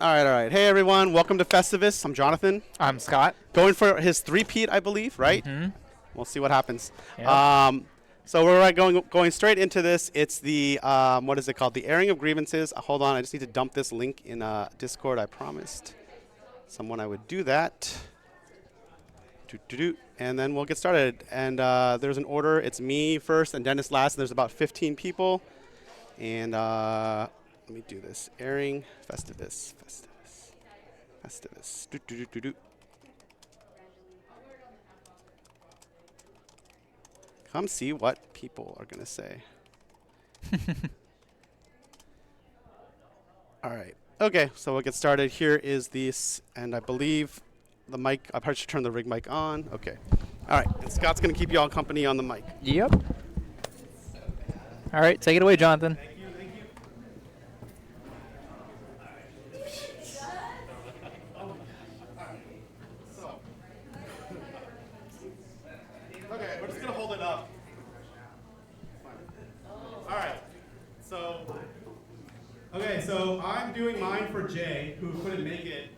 All right. Hey, everyone. Welcome to Festivus. I'm Jonathan. I'm Scott. Going for his three-peat, I believe, right? Mm-hmm. We'll see what happens. Yep. So we're going straight into this. It's the, what is it called? The airing of grievances. Hold on. I just need to dump this link in Discord. I promised someone I would do that. And then we'll get started. And there's an order. It's me first and Dennis last. And there's about 15 people. And let me do this. Airing Festivus. Come see what people are going to say. All right. Okay, so we'll get started. Here is this, and I believe the mic, I probably should turn the rig mic on. Okay. All right, and Scott's going to keep you all company on the mic. Yep. All right, take it away, Jonathan. Thank you. Okay, we're just going to hold it up. All right. So I'm doing mine for Jay, who couldn't make it.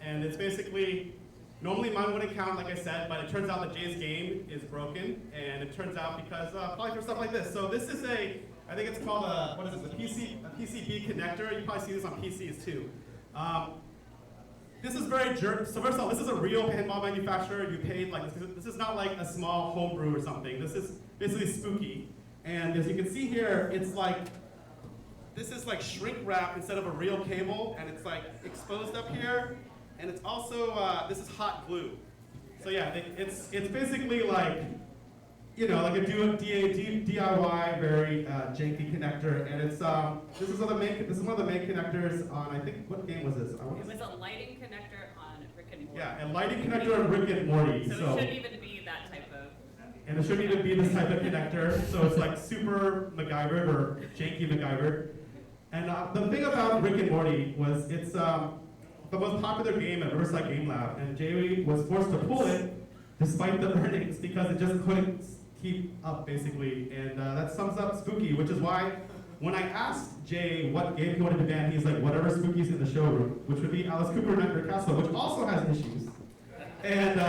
And it's basically, normally mine wouldn't count, like I said, but it turns out that Jay's game is broken. And it turns out because, probably for stuff like this. So this is I think it's called a PCB connector. You probably see this on PCs too. This is very so first of all, this is a real pinball manufacturer. You paid this is not like a small homebrew or something. This is basically spooky. And as you can see here, it's this is like shrink wrap instead of a real cable, and it's like exposed up here, and it's also this is hot glue. So yeah, it's basically like, you know, like a DIY very janky connector, and it's this is one of the main connectors on, I think, what game was this? It was a lighting connector on Rick and Morty. Yeah, a lighting connector on Rick and Morty. So it shouldn't even be that type of. And it shouldn't even be this type of connector, so it's like super MacGyvered or janky MacGyvered. And the thing about Rick and Morty was it's the most popular game at Riverside Game Lab, and Jay was forced to pull it despite the earnings because it just couldn't keep up, basically. And that sums up Spooky, which is why when I asked Jay what game he wanted to ban, he's like, whatever Spooky's in the showroom, which would be Alice Cooper Nightmare Castle, which also has issues. And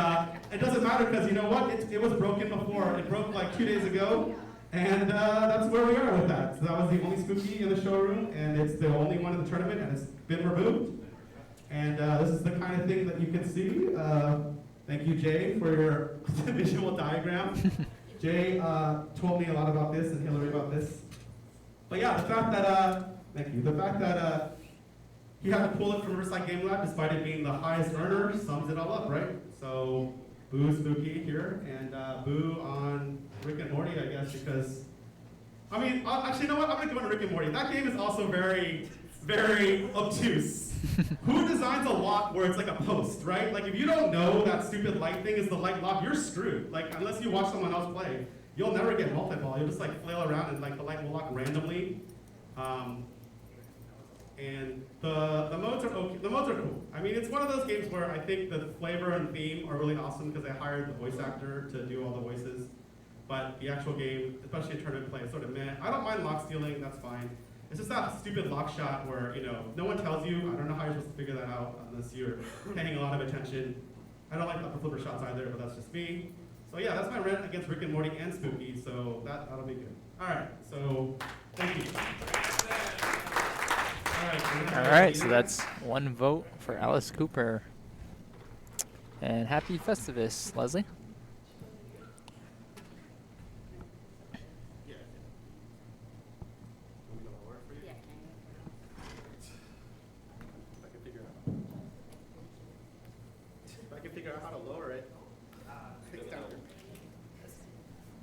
it doesn't matter because, you know what, it was broken before. It broke like 2 days ago. And that's where we are with that. So that was the only Spooky in the showroom, and it's the only one in the tournament, and it's been removed. And this is the kind of thing that you can see. Thank you, Jay, for your visual diagram. Jay told me a lot about this and Hillary about this. But yeah, the fact that, thank you, the fact that he had to pull it from Riverside Game Lab despite it being the highest earner sums it all up, right? So, boo Spooky here, and boo on Rick and Morty, I guess, because, I mean, actually, you know what? I'm going to go into Rick and Morty. That game is also very, very obtuse. Who designs a lock where it's like a post, right? Like, if you don't know that stupid light thing is the light lock, you're screwed. Like, unless you watch someone else play, you'll never get multi-ball. You'll just, like, flail around and, like, the light will lock randomly. And the modes are okay. The modes are cool. I mean, it's one of those games where I think the flavor and theme are really awesome because they hired the voice actor to do all the voices. But the actual game, especially in tournament play, is sort of meh. I don't mind lock stealing, that's fine. It's just that stupid lock shot where, you know, no one tells you. I don't know how you're supposed to figure that out unless you're paying a lot of attention. I don't like the flipper shots either, but that's just me. So yeah, that's my rant against Rick and Morty and Spooky, so that'll be good. All right, so thank you. All right, so that's one vote for Alice Cooper. And happy Festivus, Leslie. If I can figure out how to lower it. It's down here.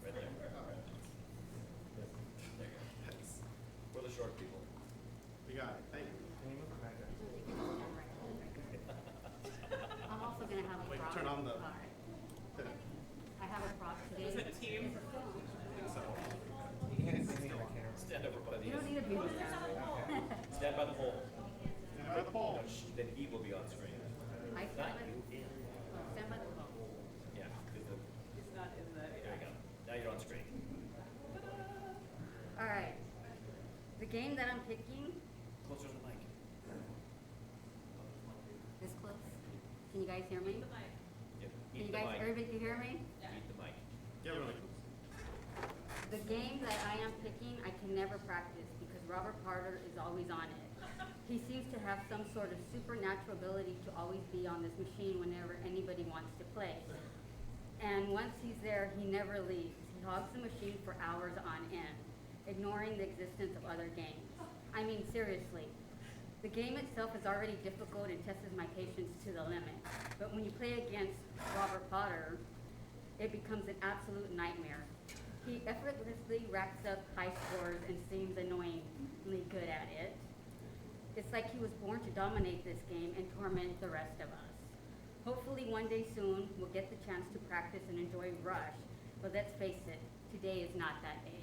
Right there. For the short people. We got it. Thank you. I'm also going to have a Wait, prop. turn on the. I have a prop today. Is it team? Stand over by the You don't need to be with that. Stand by the pole. Stand by the pole. Then he will be on screen. I Not stand you. stand by the pole. Yeah. It's not in the. There you go. Now you're on screen. All right. The game that I'm picking Closer to the mic. guys hear me? Yeah, Can eat you the guys, mic. everybody can hear me? Eat the mic. Yeah, really. The game that I am picking, I can never practice because Robert Carter is always on it. He seems to have some sort of supernatural ability to always be on this machine whenever anybody wants to play. And once he's there, he never leaves. He hogs the machine for hours on end, ignoring the existence of other games. I mean, seriously. The game itself is already difficult and tests my patience to the limit. But when you play against Robert Potter, it becomes an absolute nightmare. He effortlessly racks up high scores and seems annoyingly good at it. It's like he was born to dominate this game and torment the rest of us. Hopefully one day soon, we'll get the chance to practice and enjoy Rush. But let's face it, today is not that day.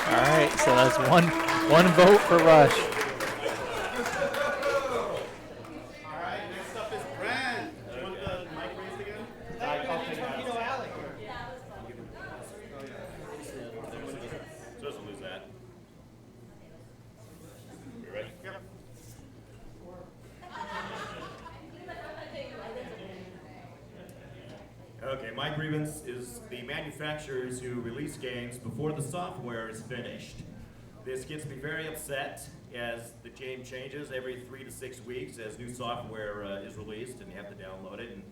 All right, so that's one vote for Rush. All right, next up is Brand. Do you want the mic raised again? So doesn't lose that. You ready? Yep. Okay, my grievance is the manufacturers who release games before the software is finished. This gets me very upset as the game changes every 3 to 6 weeks as new software is released and you have to download it and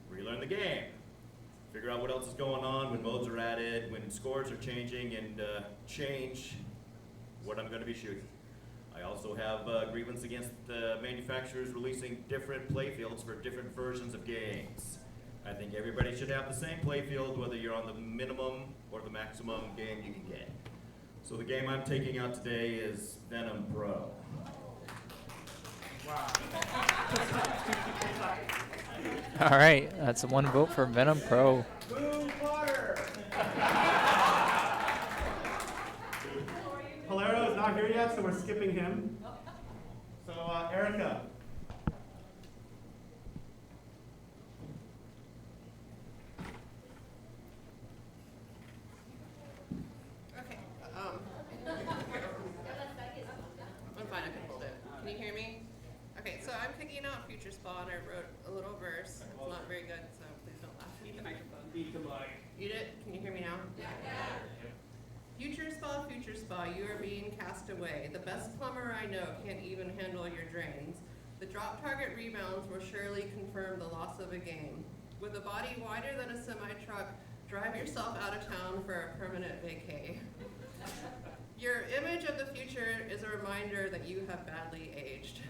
relearn the game. Figure out what else is going on, when modes are added, when scores are changing, and change what I'm going to be shooting. I also have grievance against the manufacturers releasing different playfields for different versions of games. I think everybody should have the same playfield, whether you're on the minimum or the maximum game you can get. So the game I'm taking out today is Venom Pro. All right, that's one vote for Venom Pro. Hilaro is not here yet, so we're skipping him. So, Erica. Okay. I'm fine. I can hold it. Can you hear me? Okay. So I'm picking out Future Spa, and I wrote a little verse. It's not very good, so please don't laugh. Eat the microphone. Eat the mic. Eat it. Can you hear me now? Yeah. Future Spa, you are being cast away. The best plumber I know can't even handle your drains. The drop target rebounds will surely confirm the loss of a game. With a body wider than a semi-truck, drive yourself out of town for a permanent vacay. Your image of the future is a reminder that you have badly aged.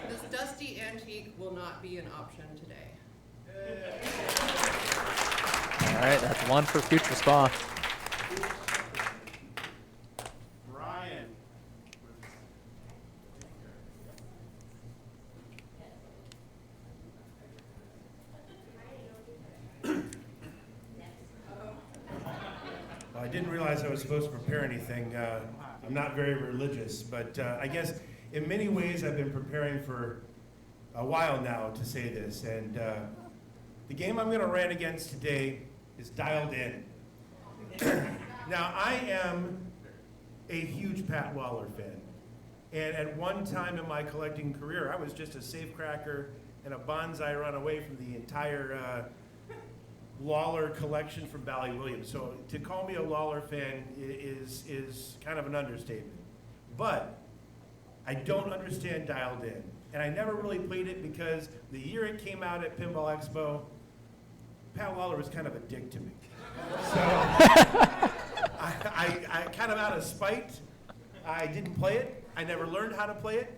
This dusty antique will not be an option today. All right, that's one for Future Spa. Brian. I didn't realize I was supposed to prepare anything. I'm not very religious, but I guess in many ways I've been preparing for a while now to say this. And the game I'm going to rant against today is Dialed In. Now, I am a huge Pat Waller fan. And at one time in my collecting career, I was just a safecracker and a bonsai run away from the entire Lawler collection from Bally Williams. So to call me a Lawler fan is kind of an understatement. But I don't understand Dialed In. And I never really played it because the year it came out at Pinball Expo, Pat Lawler was kind of a dick to me. So I kind of out of spite, I didn't play it. I never learned how to play it.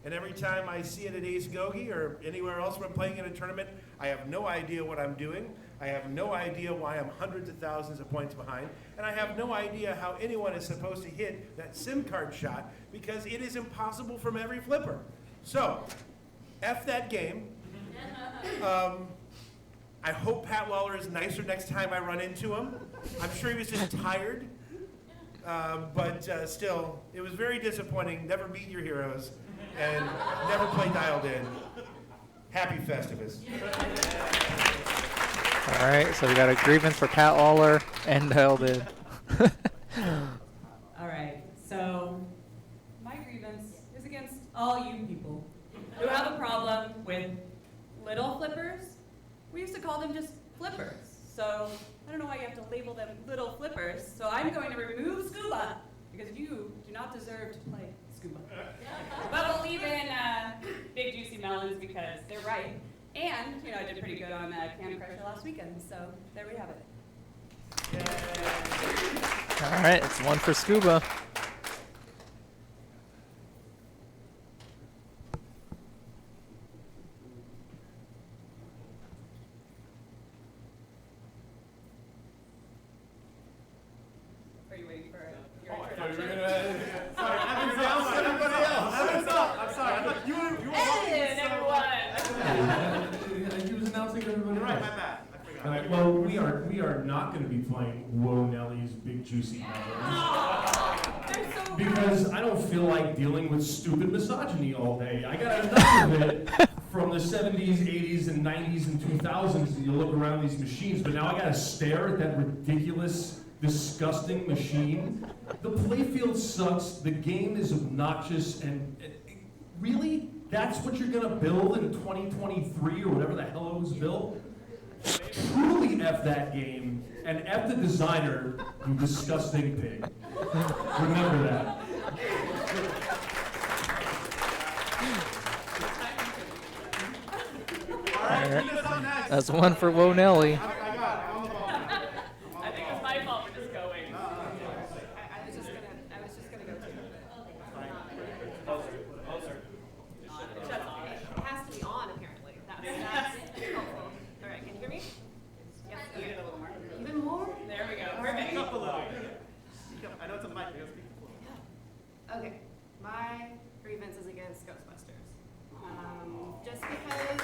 And every time I see it at Ace Gogi or anywhere else where I'm playing in a tournament, I have no idea what I'm doing. I have no idea why I'm hundreds of thousands of points behind. And I have no idea how anyone is supposed to hit that SIM card shot because it is impossible from every flipper. So, F that game. I hope Pat Lawler is nicer next time I run into him. I'm sure he was just tired. But still, it was very disappointing. Never beat your heroes and never play Dialed In. Happy Festivus. All right, so we got a grievance for Pat Lawler and Dialed In. All right, so my grievance is against all you people who have a problem with little flippers, we used to call them just flippers. So I don't know why you have to label them little flippers. So I'm going to remove scuba because you do not deserve to play scuba. But we'll leave in big juicy melons because they're right. And I did pretty good on Can Crusher last weekend. So there we have it. All right, it's one for scuba. Are you waiting for your Oh, I thought you were introduction? Sorry, Evan's else, everybody else. Evan's up. I'm sorry. I thought you were Hey, everyone! He was announcing everybody. You're right, else. my bad. I forgot. All right, well, we are not going to be playing Whoa Nelly's Big Juicy Melons. They're so Because I don't feel like dealing with stupid misogyny all day. I got enough of it from the 70s, 80s, and 90s, and 2000s. You look around these machines, but now I got to stare at that ridiculous, disgusting machine. The playfield sucks. The game is obnoxious, and really, that's what you're gonna build in 2023 or whatever the hell it was built? Truly F that game and F the designer, you disgusting pig. Remember that. All right, All right. Tina's on next. That's one for Whoa Nelly. I got it. I'm on the ball. I think it's my fault for just going. I was just gonna go too. Shut off. It has to be on apparently. That's helpful. All right, can you hear me? Yes, you get a little more. Even more? There we go. Speak Perfect. up a little. Speak up. I know it's a mic. You gotta speak. Okay, my grievance is against Ghostbusters. Just because.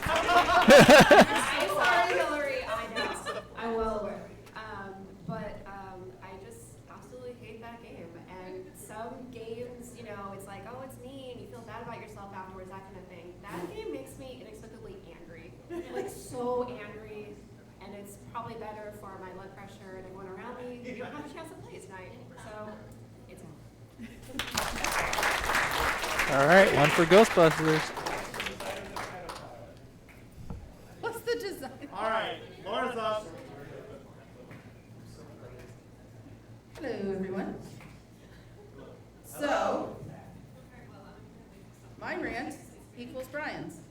I'm sorry, Hillary. I know. I'm well aware. I just absolutely hate that game. And some games, it's like, oh, it's mean. You feel bad about yourself afterwards, that kind of thing. That game makes me inexplicably angry, like so angry. And it's probably better for my blood pressure and everyone around me. You don't have a chance to play tonight, so it's on. All right, one for Ghostbusters. What's the design? All right, Laura's up. Hello, everyone. So, my rant equals Brian's.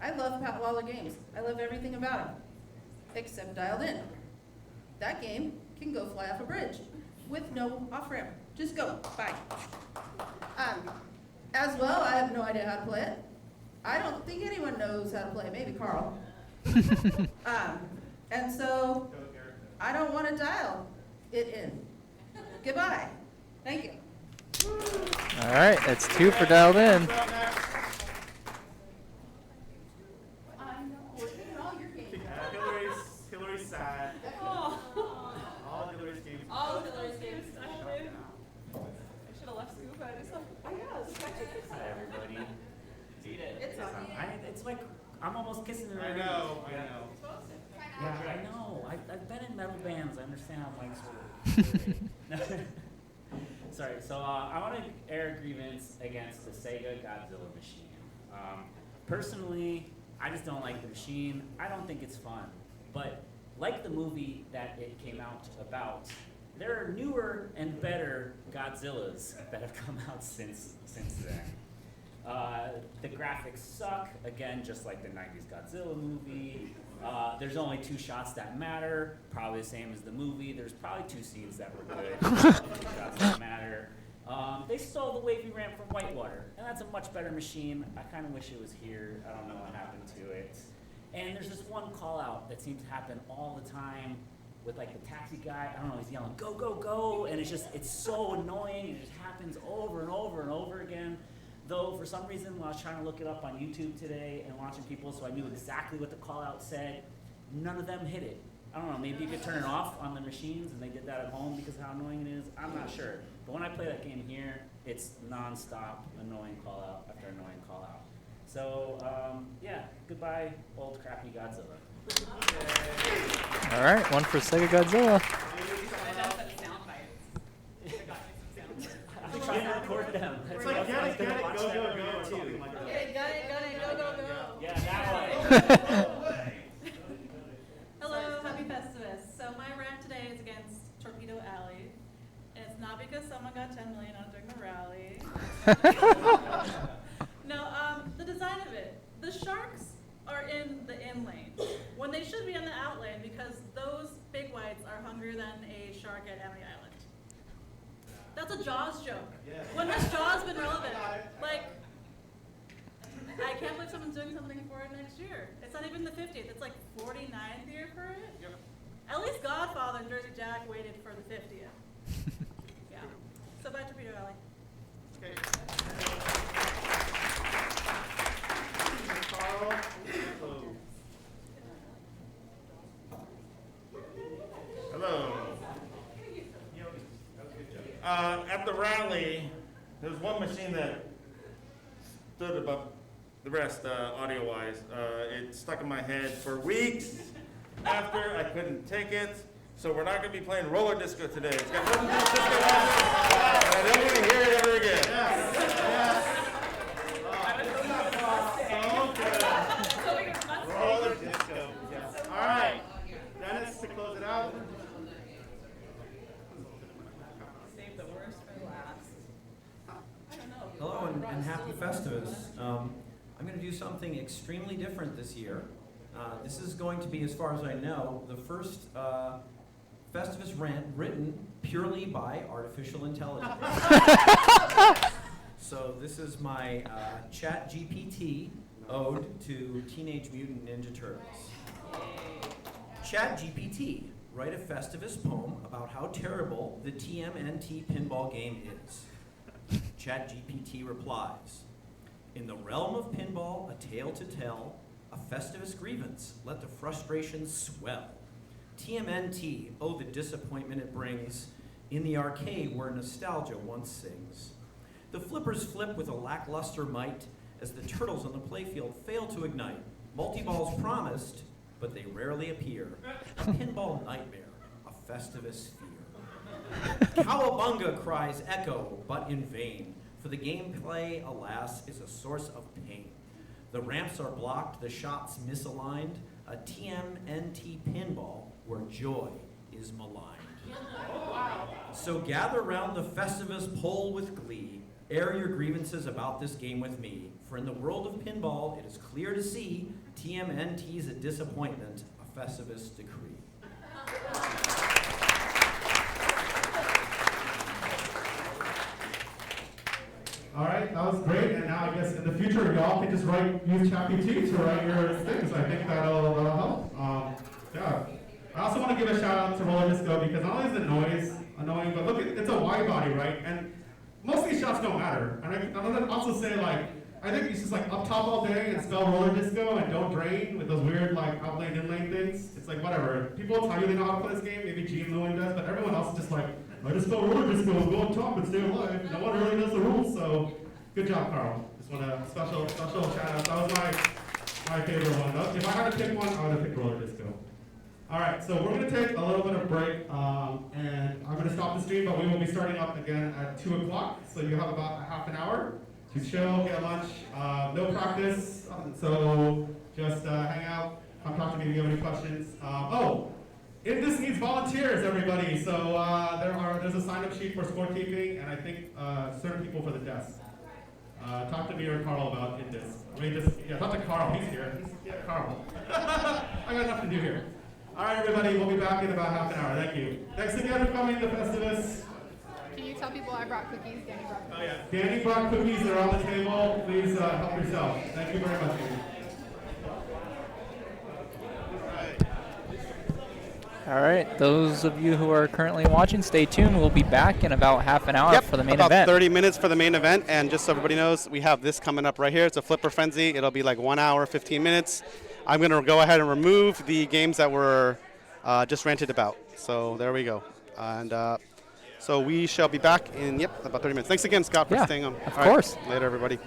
I love Pat Lawler games. I love everything about him, except Dialed In. That game can go fly off a bridge with no off-ramp. Just go, bye. As well, I have no idea how to play it. I don't think anyone knows how to play it, maybe Carl. And so, I don't want to dial it in. Goodbye. Thank you. All right, that's two for Dialed In. Who's up next? I know, we're doing all your games. Hillary's sad. Oh. All Hillary's games. All Hillary's games. I should have left scuba. I just Hi, everybody. It's on. It's like I'm almost kissing her. I know. Yeah, I know. I've been in metal bands. I understand how mics work. Sorry. So I want to air a grievance against the Sega Godzilla machine. Personally, I just don't like the machine. I don't think it's fun. But like the movie that it came out about, there are newer and better Godzillas that have come out since then. The graphics suck, again, just like the 90s Godzilla movie. There's only 2 shots that matter, probably the same as the movie. There's probably 2 scenes that were good, 2 shots that matter. They stole the wavy ramp from Whitewater, and that's a much better machine. I kind of wish it was here. I don't know what happened to it. And there's this one call out that seems to happen all the time with like the taxi guy. I don't know, he's yelling, go, go, go, and it's so annoying, and it just happens over and over and over again. Though, for some reason, when I was trying to look it up on YouTube today and watching people so I knew exactly what the call out said, none of them hit it. I don't know, maybe you could turn it off on the machines and they did that at home because of how annoying it is. I'm not sure. But when I play that game here, it's non-stop annoying call out after annoying call out. So, yeah, goodbye, old crappy Godzilla. All right, one for Sega Godzilla. That's a sound bite. I'm trying to record them. It's like, get it, go, go, go. Hello, happy Festivus. So my rant today is against Torpedo Alley. It's not because someone got 10 million out during the rally. No, the design of it. The sharks are in the in lane when they should be on the out lane because those big whites are hungrier than a shark at Emily Island. That's a Jaws joke. Yeah. When has Jaws been relevant? Like, I can't believe someone's doing something for it next year. It's not even the 50th. It's like 49th year for it. Yep. At least Godfather and Jersey Jack waited for the 50th. Yeah. So back to Torpedo Alley. Okay. Carl. Hello. At the rally, there was one machine that stood above the rest, audio-wise. It stuck in my head for weeks after. I couldn't take it. So we're not going to be playing roller disco today. It's got nothing to do with disco music, and I don't want to hear it ever again. Roller disco. Yes. All right. Dennis, to close it out. Save the worst for last. I don't know. Hello and happy Festivus. I'm going to do something extremely different this year. This is going to be, as far as I know, the first Festivus rant written purely by artificial intelligence. So this is my Chat GPT ode to Teenage Mutant Ninja Turtles. Chat GPT, write a Festivus poem about how terrible the TMNT pinball game is. Chat GPT replies, in the realm of pinball, a tale to tell, a Festivus grievance, let the frustrations swell. TMNT, oh the disappointment it brings, in the arcade where nostalgia once sings. The flippers flip with a lackluster might as the turtles on the playfield fail to ignite. Multi-balls promised, but they rarely appear. A pinball nightmare, a Festivus fear. Cowabunga cries echo, but in vain, for the gameplay, alas, is a source of pain. The ramps are blocked, the shots misaligned, a TMNT pinball where joy is maligned. So gather round the Festivus pole with glee, air your grievances about this game with me, for in the world of pinball, it is clear to see TMNT's a disappointment, a Festivus decree. All right, that was great. And now I guess in the future, y'all can just use ChatGPT to write your things. I think that'll help. Yeah. I also want to give a shout out to roller disco because not only is the noise annoying, but look, it's a wide body, right? And most of these shots don't matter. And I'm gonna also say, like, I think it's just like up top all day and spell roller disco and don't drain with those weird like out lane, in lane things. It's like whatever. People tell you they know how to play this game. Maybe Gene Lewin does, but everyone else is just like, I just spell roller disco, go on top and stay alive. No one really knows the rules. So good job, Carl. Just want a special shout out. That was my favorite one. If I had to pick one, I would have picked roller disco. All right, so we're going to take a little bit of break, and I'm going to stop the stream, but we will be starting up again at 2 o'clock. So you have about a half an hour to chill, get lunch, no practice, so just hang out, come talk to me if you have any questions. This needs volunteers, everybody. So there's a sign-up sheet for scorekeeping, and I think certain people for the desk. Talk to me or Carl about this. Talk to Carl. He's here. Carl. I got enough to do here. All right, everybody. We'll be back in about half an hour. Thank you. Thanks again for coming to Festivus. Can you tell people I brought cookies? Danny brought cookies. Oh yeah. Danny brought cookies. They're on the table. Please help yourself. Thank you very much. All right, those of you who are currently watching, stay tuned. We'll be back in about half an hour for the main event. About 30 minutes for the main event, and just so everybody knows, we have this coming up right here. It's a Flipper Frenzy. It'll be like 1 hour, 15 minutes. I'm going to go ahead and remove the games that were just ranted about. So there we go. And so we shall be back in, about 30 minutes. Thanks again, Scott, for staying on. Of course. Later, everybody.